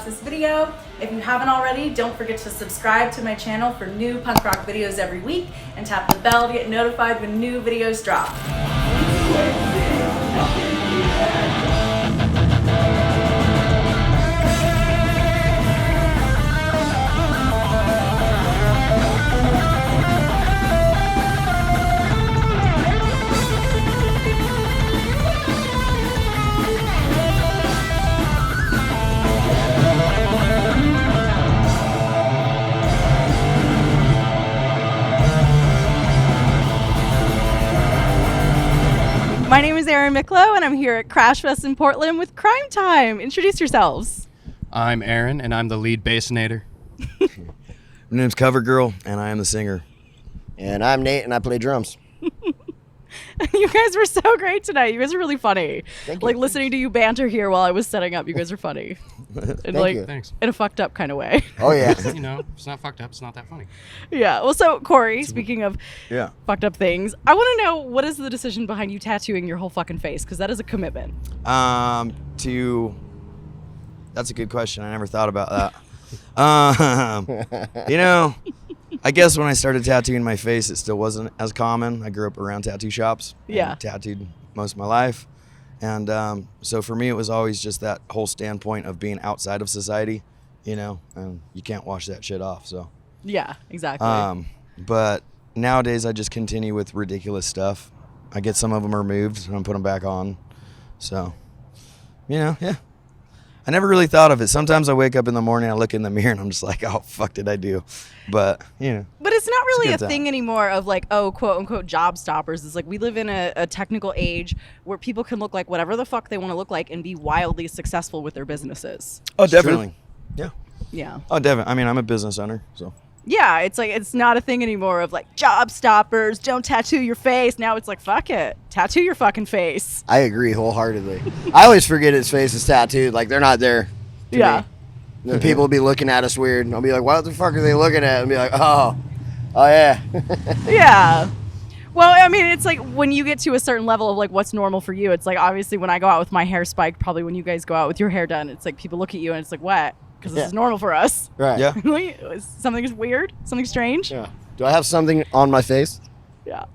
watch this video. If you haven't already, don't forget to subscribe to my channel for new punk rock videos every week and tap the bell to get notified when new videos drop. My name is Erin Micklow, and I'm here at Crash Fest in Portland with Crime Time. Introduce yourselves. I'm Erin, and I'm the lead bassinator. My name's Cover Girl, and I am the singer. And I'm Nate, and I play drums. You guys were so great tonight. You guys are really funny. Thank Like you. listening to you banter here while I was setting up. You guys are funny. And like you. Thanks. in a fucked up kind of way. Oh, yeah. You know, it's not fucked up. It's not that funny. Yeah. Well, so Corey, speaking of Yeah. fucked up things, I want to know, what is the decision behind you tattooing your whole fucking face? Because that is a commitment. That's a good question. I never thought about that. I guess when I started tattooing my face, it still wasn't as common. I grew up around tattoo shops. And Yeah. tattooed most of my life. And so for me, it was always just that whole standpoint of being outside of society, and you can't wash that shit off. So, Yeah, exactly. but nowadays I just continue with ridiculous stuff. I get some of them removed and I put them back on. So, yeah. I never really thought of it. Sometimes I wake up in the morning, I look in the mirror, and I'm just like, "Oh, fuck, did I do?" But But it's not really a good time. thing anymore of like, oh, quote unquote, job stoppers. It's like we live in a technical age where people can look like whatever the fuck they want to look like and be wildly successful with their businesses. oh, definitely, yeah. Yeah. Oh, definitely. I mean, I'm a business owner, so Yeah, it's like it's not a thing anymore of like job stoppers, don't tattoo your face. Now it's like, fuck it, tattoo your fucking face. I agree wholeheartly. I always forget his face is tattooed. Like, they're not there. to Yeah. me. Then people will be looking at us weird. And I'll be like, what the fuck are they looking at? And be like, oh yeah. Yeah. Well, I mean, it's like when you get to a certain level of like what's normal for you, it's like obviously when I go out with my hair spiked, probably when you guys go out with your hair done, it's like people look at you and it's like, what? Because this Yeah. is normal for us. Right. yeah. Something is weird, something strange. Yeah. Do I have something on my face? Yeah.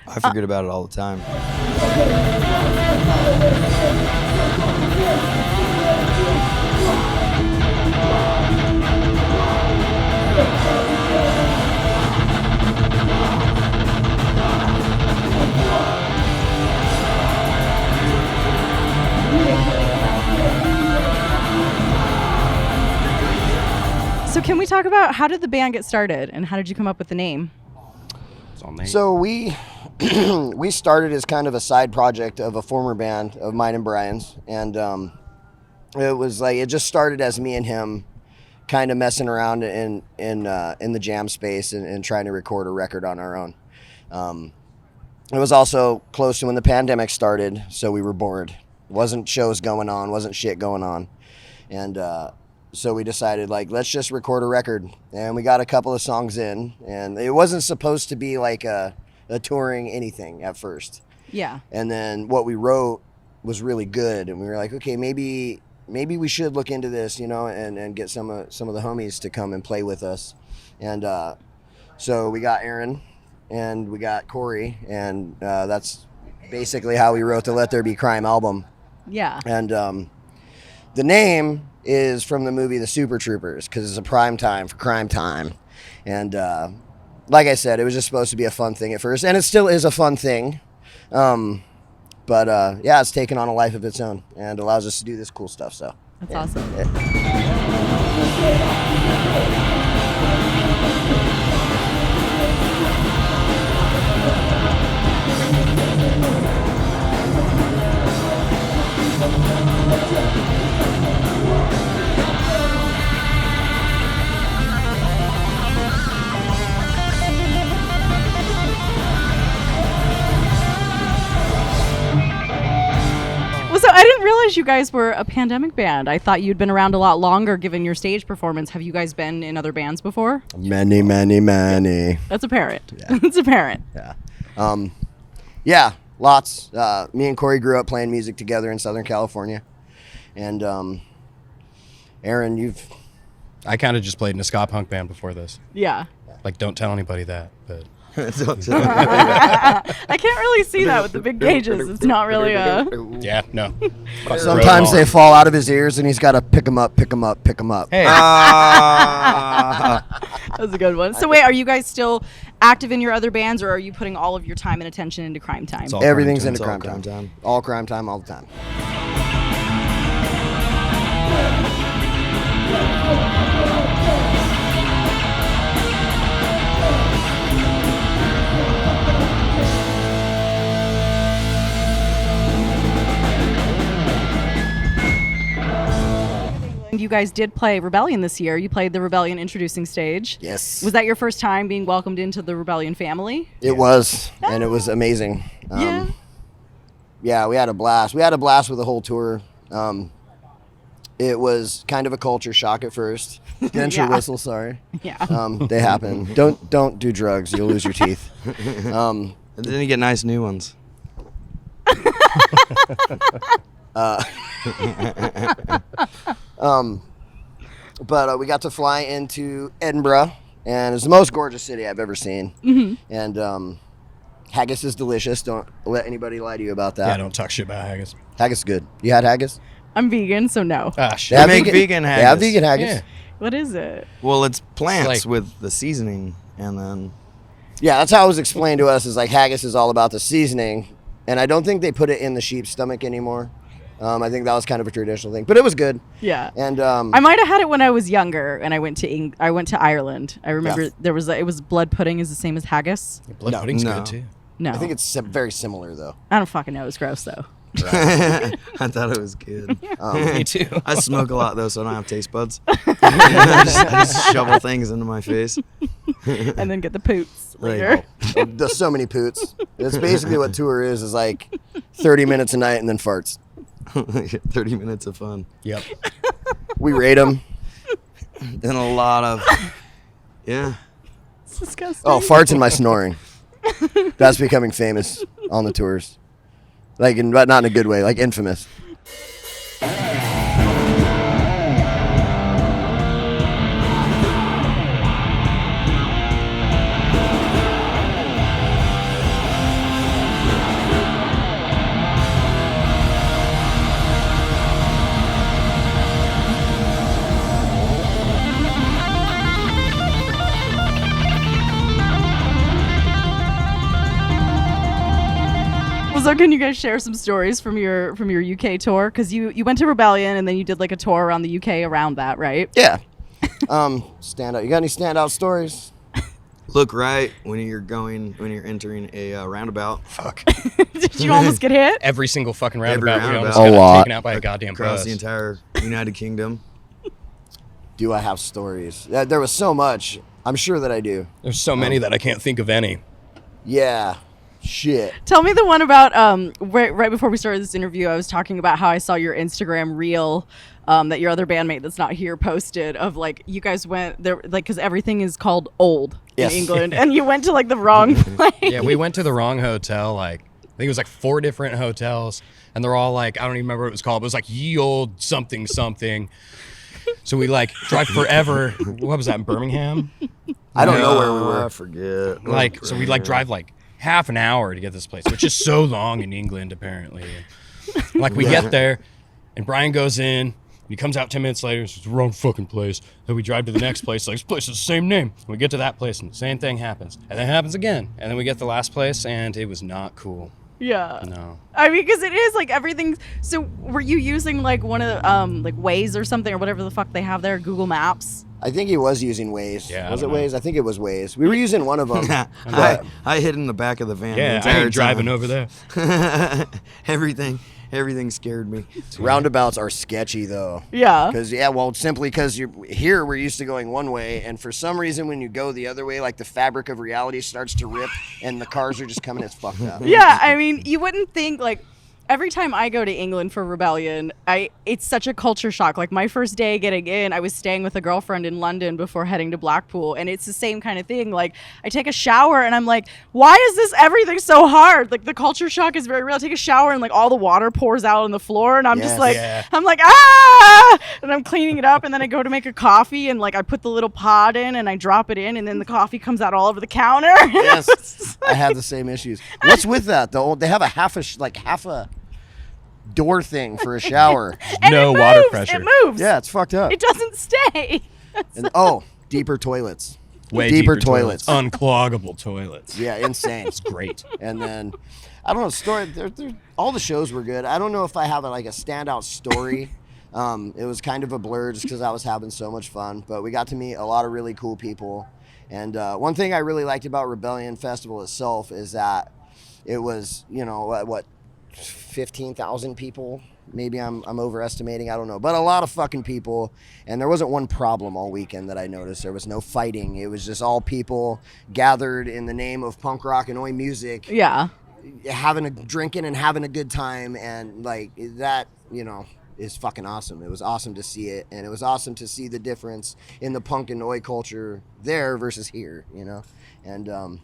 I forget about it all the time. So can we talk about how did the band get started and how did you come up with the name? It's all Nate. So we we started as kind of a side project of a former band of mine and Brian's, and it was like it just started as me and him kind of messing around in the jam space and trying to record a record on our own. It was also close to when the pandemic started, so we were bored. Wasn't shows going on, wasn't shit going on, and so we decided, like, let's just record a record. And we got a couple of songs in, and it wasn't supposed to be like a touring anything at first. Yeah. And then what we wrote was really good, and we were like, okay, maybe we should look into this, and get some of the homies to come and play with us. And so we got Erin, and we got Corey, and that's basically how we wrote the Let There Be Crime album. Yeah. And the name is from the movie The Super Troopers, because it's a prime time for crime time. And like I said, it was just supposed to be a fun thing at first, and it still is a fun thing. But yeah, it's taken on a life of its own and allows us to do this cool stuff. So That's yeah. awesome. Well, so I didn't realize you guys were a pandemic band. I thought you'd been around a lot longer given your stage performance. Have you guys been in other bands before? Many. That's apparent. Yeah. It's apparent. Yeah. Yeah, lots. Me and Corey grew up playing music together in Southern California. And Erin, you've I kind of just played in a ska punk band before this. Yeah. Like, don't tell anybody that, but Don't tell me. I can't really see that with the big gauges. It's not really a. yeah, no. sometimes they fall out of his ears, and he's got to pick them up, pick them up, pick them up. Hey, That was a good one. So wait, are you guys still active in your other bands, or are you putting all of your time and attention into Crime Time? It's all Everything's crime into It's all crime crime time. time. All crime time, all the time. You guys did play Rebellion this year. You played the Rebellion introducing stage. Yes. Was that your first time being welcomed into the Rebellion family? It was, and it was amazing. Yeah. Yeah, we had a blast. We had a blast with the whole tour. It was kind of a culture shock at first. Dent your Yeah. whistle, sorry. Yeah. They happen. Don't do drugs. You'll lose your teeth. And then you get nice new ones. But we got to fly into Edinburgh, and it's the most gorgeous city I've ever seen. Mm-hmm. And haggis is delicious. Don't let anybody lie to you about that. yeah, don't talk shit about haggis. Haggis is good. You had haggis? I'm vegan, so no. Ah, They shit. have make vegan They have haggis. vegan haggis. Yeah. What is it? Well, it's plants like- with the seasoning, and then Yeah, that's how it was explained to us. Is like haggis is all about the seasoning, and I don't think they put it in the sheep's stomach anymore. I think that was kind of a traditional thing, but it was good. Yeah. And I might have had it when I was younger, and I went to Ireland. I remember Yeah. there was it was blood pudding is the same as haggis. Blood No. pudding's No. good, too. No, I think it's very similar though. I don't fucking know. It's gross though. I thought it was good. Me too. I smoke a lot though, so I don't have taste buds. I just shovel things into my face. And then get the poots Right. later. There's so many poots. It's basically what tour is like 30 minutes a night and then farts. 30 minutes of fun. Yep. We rate them. Then a lot of, yeah. It's disgusting. Oh, farts and my snoring. That's becoming famous on the tours. Like, but not in a good way, like infamous. So can you guys share some stories from your UK tour? Because you went to Rebellion and then you did like a tour around the UK around that, right? Yeah. Stand out. You got any standout stories? Look right when you're entering a roundabout. Fuck. Did you almost get hit? Every single fucking Every roundabout, we roundabout. almost A got lot. taken out by a goddamn Across bus. the entire United Kingdom. Do I have stories? There was so much. I'm sure that I do. There's so many that I can't think of any. Yeah. Shit. Tell me the one about right before we started this interview, I was talking about how I saw your Instagram reel that your other bandmate that's not here posted of like you guys went there like because everything is called old Yes. in England and you went to like the wrong place. Yeah, we went to the wrong hotel. Like, I think it was like 4 different hotels, and they're all like, I don't even remember what it was called, but it was like ye old something something. So we like drive forever. What was that, in Birmingham? I don't know where we were. I forget. Like, so we like drive like half an hour to get this place, which is so long in England apparently. And, like we get there, and Brian goes in. He comes out 10 minutes later. It's the wrong fucking place. Then we drive to the next place. Like, this place is the same name. And we get to that place, and the same thing happens. And then it happens again. And then we get to the last place, and it was not cool. Yeah. No. I mean, because it is like everything. So, were you using like one of the like Waze or something or whatever the fuck they have there, Google Maps? I think he was using Waze. Yeah, I was it don't know. Waze? I think it was Waze. We were using one of them. I hid in the back of the van. the Yeah, I entire ain't driving time. over there. Everything scared me. Roundabouts are sketchy though. Yeah. Because simply because you're here, we're used to going one way, and for some reason, when you go the other way, like the fabric of reality starts to rip, and the cars are just coming as fucked up. Yeah. I mean, you wouldn't think like. every time I go to England for Rebellion, it's such a culture shock. Like my first day getting in, I was staying with a girlfriend in London before heading to Blackpool, and it's the same kind of thing. Like I take a shower and I'm like, why is this everything so hard? Like the culture shock is very real. I take a shower and like all the water pours out on the floor, and I'm just like, I'm like, ah, and I'm cleaning it up, and then I go to make a coffee, and like I put the little pod in and I drop it in, and then the coffee comes out all over the counter. Yes, I had the same issues. What's with that though? They have a half a door thing for a shower. And No it water moves, pressure. It moves. Yeah, it's fucked up. It doesn't stay. And, deeper toilets. Way deeper deeper toilets. Uncloggable toilets. Yeah, insane. It's great. And then, I don't know, all the shows were good. I don't know if I have a standout story. It was kind of a blur just because I was having so much fun. But we got to meet a lot of really cool people. And one thing I really liked about Rebellion Festival itself is that it was, what 15,000 people. Maybe I'm overestimating. I don't know. But a lot of fucking people. And there wasn't one problem all weekend that I noticed. There was no fighting. It was just all people gathered in the name of punk rock and oi music. Yeah. Drinking and having a good time. And like that, is fucking awesome. It was awesome to see it. And it was awesome to see the difference in the punk and oi culture there versus here, And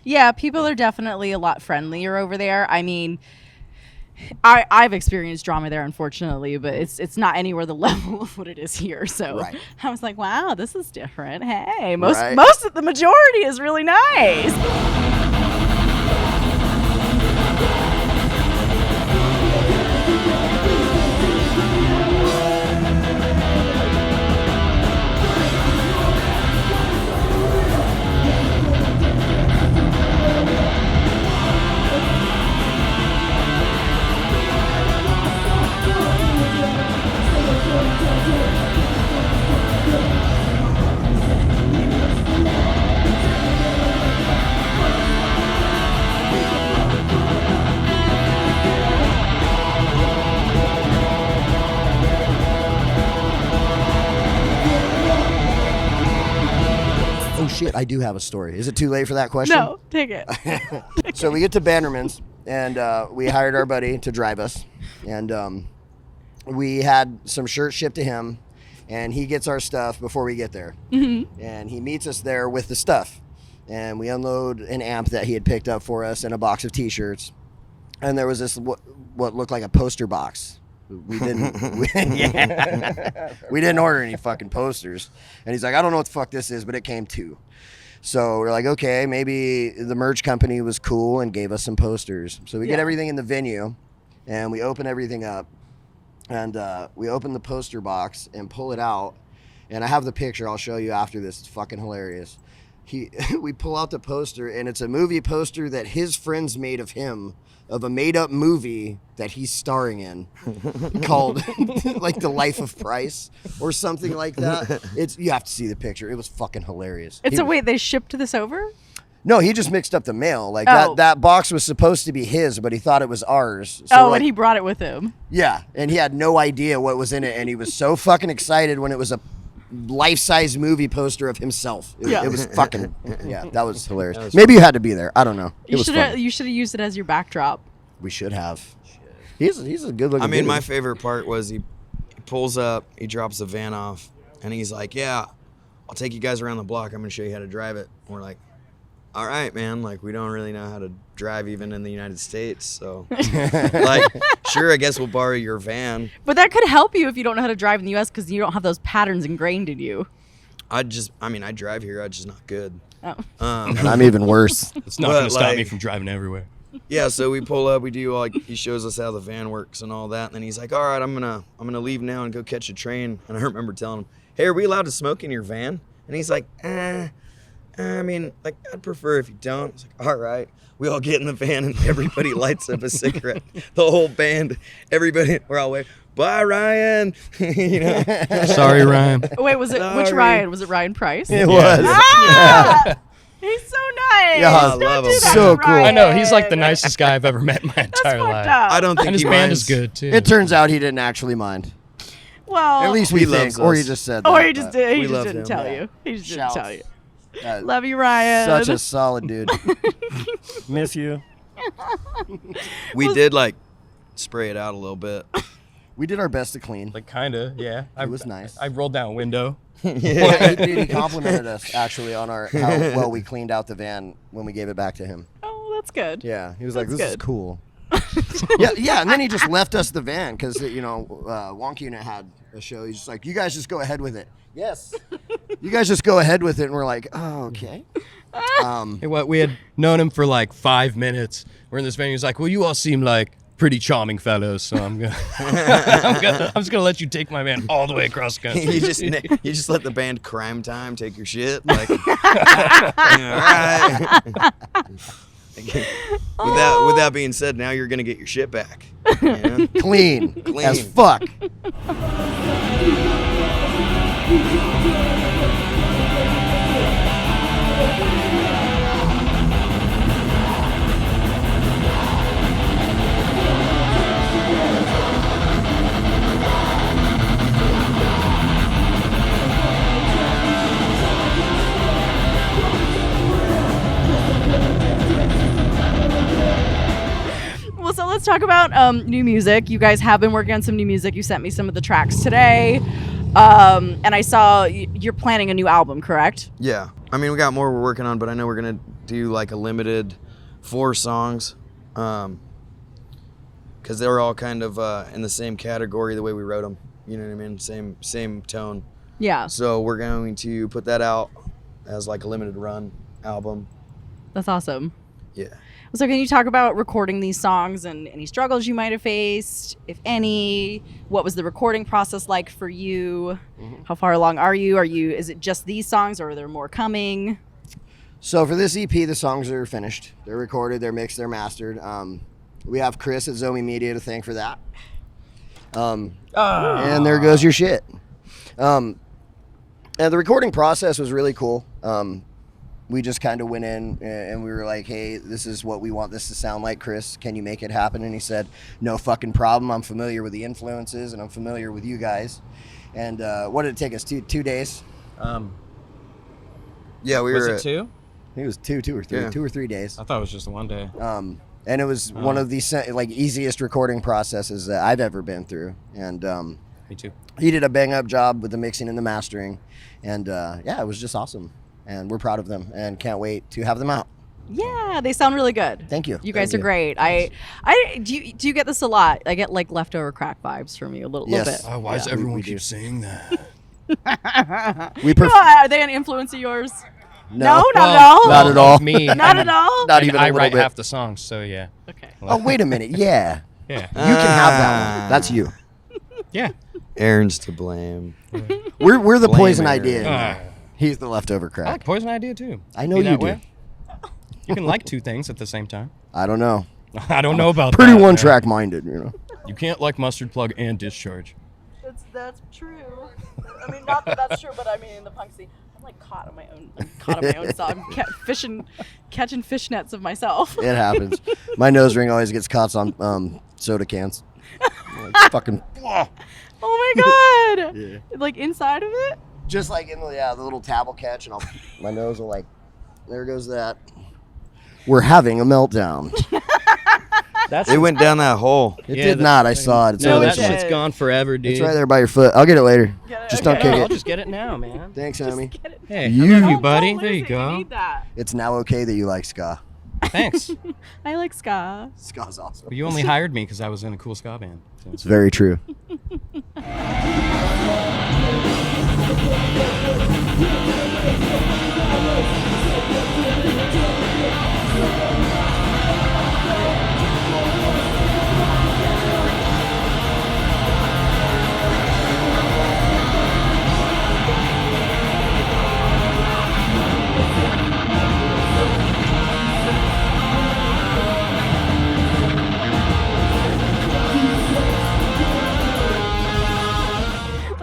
yeah, people are definitely a lot friendlier over there. I mean, I've experienced drama there, unfortunately, but it's not anywhere the level of what it is here. So Right. I was like, wow, this is different. Hey, Right. most of the majority is really nice. oh shit, I do have a story. Is it too late for that question? No, take it. So we get to Bannerman's, and we hired our buddy to drive us, and we had some shirts shipped to him, and he gets our stuff before we get there, and he meets us there with the stuff, and we unload an amp that he had picked up for us and a box of t-shirts, and there was this what looked like a poster box. We didn't we didn't order any fucking posters, and he's like, I don't know what the fuck this is, but it came too. So we're like, okay, maybe the merch company was cool and gave us some posters. So we get everything in the venue, and we open everything up, and we open the poster box and pull it out, and I have the picture. I'll show you after this. It's fucking hilarious. We pull out the poster, and it's a movie poster that his friends made of him, of a made-up movie that he's starring in called like The Life of Price or something like that. You have to see the picture. It was fucking hilarious. Wait, they shipped this over? No, he just mixed up the mail. Like Oh. that box was supposed to be his, but he thought it was ours. So And he brought it with him. yeah, and he had no idea what was in it, and he was so fucking excited when it was a life-size movie poster of himself. It was fucking, yeah, that was hilarious. Maybe you had to be there. I don't know. It was fun. You should have used it as your backdrop. We should have. He's a good-looking I mean, dude. my favorite part was he pulls up, he drops the van off, and he's like, yeah, I'll take you guys around the block. I'm going to show you how to drive it. And we're like, all right, man. Like, we don't really know how to drive even in the United States. So, like, sure, I guess we'll borrow your van. But that could help you if you don't know how to drive in the U.S. because you don't have those patterns ingrained in you. I drive here. I'm just not good. Oh. And I'm even worse. It's not But, going to stop me like- from driving everywhere. Yeah, so we pull up, we do he shows us how the van works and all that, and then he's like, all right, I'm gonna leave now and go catch a train. And I remember telling him, hey, are we allowed to smoke in your van? And he's like, I mean, like, I'd prefer if you don't. It's like, all right. We all get in the van and everybody lights up a cigarette. The whole band, everybody, we're all waiting. Bye, Ryan. You know. Sorry, Ryan. Wait, which Sorry. Ryan? Was it Ryan Price? It was. Ah! He's so nice. Yeah, I Don't love do him. that So to cool. Ryan. I know, he's like the nicest guy I've ever met in my That's entire fucked life. up. I don't think And his he band minds. is good, too. It turns out he didn't actually mind. Well, At least He we loves think. Or us. he just said that. or he just but, did. He We just love didn't him. tell Yeah. you. He just Shouts. didn't tell you. uh, Love you, Ryan. Such a solid dude. Miss you. We did like spray it out a little bit. We did our best to clean. Like kinda, yeah. It was nice. I rolled down a window. Yeah, he complimented us actually on how well we cleaned out the van when we gave it back to him. Oh, that's good. Yeah, he was like, That's "This is good. cool." yeah, and then he just left us the van because Wonk Unit had a show. He's just like, "You guys just go ahead with it." Yes, you guys just go ahead with it, and we're like, "Oh, okay." Hey, what? We had known him for like 5 minutes. We're in this venue. He's like, "Well, you all seem like pretty charming fellows, so I'm gonna, I'm just gonna let you take my van all the way across the country." you just let the band Crime Time take your shit. Like, all right. With that being said, now you're gonna get your shit back. You know? Clean Clean. as fuck. Well, so let's talk about new music. You guys have been working on some new music. You sent me some of the tracks today. And I saw you're planning a new album, correct? Yeah. I mean, we got more we're working on, but I know we're going to do like a limited 4 songs. Because they're all kind of in the same category the way we wrote them. You know what I mean? Same tone. Yeah. So we're going to put that out as like a limited run album. That's awesome. Yeah. So can you talk about recording these songs and any struggles you might have faced, if any? What was the recording process like for you? Mm-hmm. How far along are you? Is it just these songs or are there more coming? So for this EP, the songs are finished. They're recorded, they're mixed, they're mastered. We have Chris at Zomi Media to thank for that. And there goes your shit. And the recording process was really cool. We just kind of went in and we were like, "Hey, this is what we want this to sound like, Chris. Can you make it happen?" And he said, "No fucking problem. I'm familiar with the influences and I'm familiar with you guys." And what did it take us? 2 days? Yeah, we Was were it 2? I think it was 2 or 3, Yeah. 2 or 3 days. I thought it was just the one day. And it was one of the easiest recording processes that I've ever been through. And Me too. he did a bang up job with the mixing and the mastering. And yeah, it was just awesome. And we're proud of them and can't wait to have them out. Yeah, they sound really good. Thank you. You guys Thank are great. I do you get this a lot? I get like leftover crack vibes from you a little Yes. bit. Oh, why does Yeah, everyone we keep do. saying that? We Are they an influence of yours? No, not at all. Not at all. Me. Not at all. Not even a I little write bit. half the songs, so yeah. Okay. Oh, wait a minute. Yeah. Yeah. You can have that one. That's you. Yeah. Aaron's to blame. We're the Blame poison Aaron. idea. He's the leftover I crack. like Poison Idea too. I know Be you that do. way. You can like 2 things at the same time. I don't know. I don't know about Pretty that. one man. track minded, you know. You can't like Mustard Plug and Discharge. That's true. I mean, not that that's true, but I mean in the punk scene, I'm like caught on my own. So I'm catching fish nets of myself. It happens. My nose ring always gets caught on soda cans. Like, fucking. Oh my god! Yeah. Like inside of it? Just like in the little tabble catch, and my nose will like, there goes that. We're having a meltdown. That's It went down that hole. It did not. I saw it. It's, no, really that shit. shit's gone forever, dude. it's right there by your foot. I'll get it later. Get it? Just Okay. don't kick I'll it. just get it now, man. Thanks, homie. Get it. Hey, You- I love you, Don't buddy. lose There you it. go. need that. It's now okay that you like ska. Thanks. I like ska. Ska's awesome. But you only hired me because I was in a cool ska band. So. It's very true.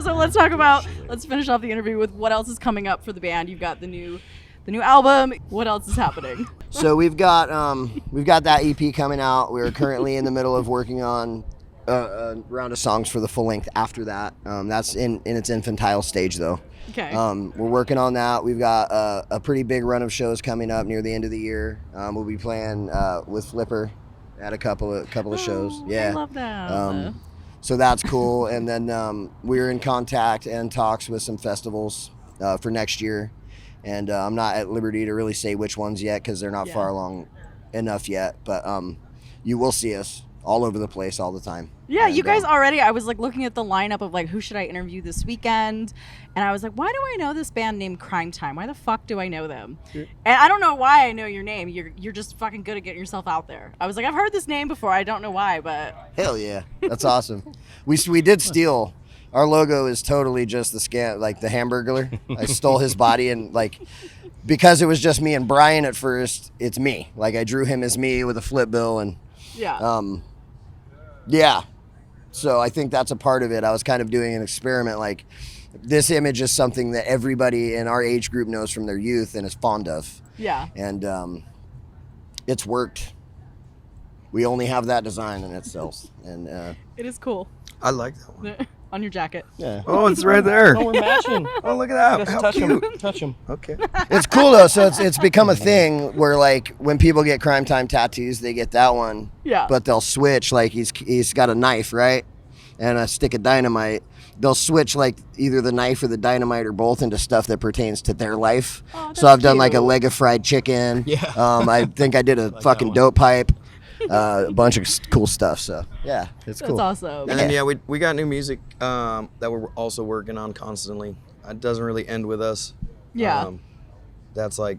So let's finish off the interview with what else is coming up for the band. You've got the new album. What else is happening? So we've got that EP coming out. We're currently in the middle of working on a round of songs for the full length after that. That's in its infantile stage though. Okay. We're working on that. We've got a pretty big run of shows coming up near the end of the year. We'll be playing with Flipper at a couple of shows. Yeah, I love that. So that's cool. And then we're in contact and talks with some festivals for next year. And I'm not at liberty to really say which ones yet because they're not far along enough yet. But you will see us all over the place all the time. Yeah, and, you guys already, I was like looking at the lineup of like, who should I interview this weekend? And I was like, why do I know this band named CRIMETIME? Why the fuck do I know them? And I don't know why I know your name. You're just fucking good at getting yourself out there. I was like, I've heard this name before. I don't know why, but. Hell yeah. That's awesome. We did steal. Our logo is totally just like the Hamburglar. I stole his body and like, because it was just me and Brian at first, it's me. Like I drew him as me with a flip bill and. Yeah. Yeah. So I think that's a part of it. I was kind of doing an experiment. Like this image is something that everybody in our age group knows from their youth and is fond of. Yeah. And it's worked. We only have that design and it sells. And it is cool. I like that one. On your jacket. yeah. Oh, it's right there. Oh, we're matching. Oh, look at that. Just How touch cute. him. Touch him. Okay. It's cool though. So it's become a thing where like when people get CRIMETIME tattoos, they get that one. Yeah. But they'll switch. Like he's got a knife, right, and a stick of dynamite. They'll switch like either the knife or the dynamite or both into stuff that pertains to their life. Oh, that's so I've done like a cute. leg of fried chicken. Yeah. I think I did a that fucking one. dope pipe. A bunch of cool stuff. So yeah, it's That's cool. awesome. And then, we got new music that we're also working on constantly. It doesn't really end with us. Yeah. That's like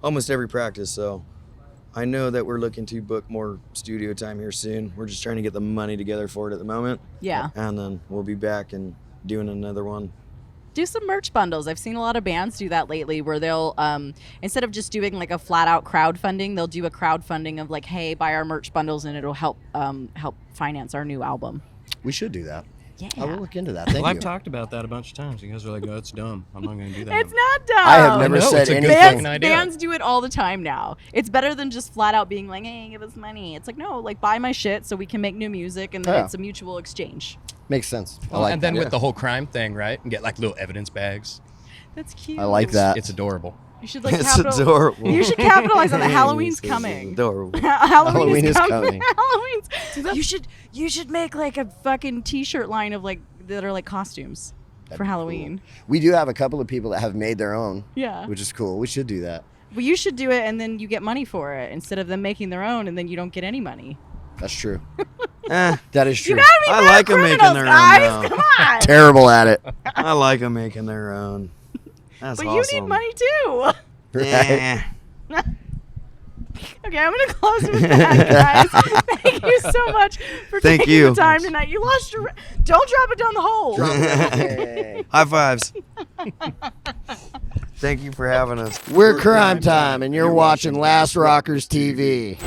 almost every practice. So I know that we're looking to book more studio time here soon. We're just trying to get the money together for it at the moment. Yeah. And then we'll be back and doing another one. Do some merch bundles. I've seen a lot of bands do that lately where they'll, instead of just doing like a flat out crowdfunding, they'll do a crowdfunding of like, hey, buy our merch bundles and it'll help finance our new album. We should do that. Yeah. I will look into that. Thank Well, you. I've talked about that a bunch of times. You guys are like, "Oh, it's dumb. I'm not going to do that." It's not dumb. I have never I know, said it's a good anything. fucking idea. Bands do it all the time now. It's better than just flat out being like, hey, give us money. It's like, no, like buy my shit so we can make new music and then Yeah. it's a mutual exchange. Makes sense. I Well, like and then that. with the whole crime thing, right? And get like little evidence bags. That's cute. I like that. It's adorable. You should like It's adorable. You should capitalize on it. Halloween's coming. Adorable. Halloween is coming. Halloween's. You should make like a fucking t-shirt line of like that are like costumes for Halloween. We do have a couple of people that have made their own, Yeah. which is cool. We should do that. Well, you should do it and then you get money for it instead of them making their own and then you don't get any money. That's true. Eh, That is true. You gotta be I better like 'em making criminals, their own guys. now. Come on. Terrible at it. I like them making their own. That's But awesome. you need money too. Eh. Okay, I'm gonna close with that, guys. Thank you so much for Thank taking you. the time tonight. You lost your. Don't drop it down the hole. Hey. High fives. Thank you for having us. We're CRIMETIME, and you're watching Last Rockers TV.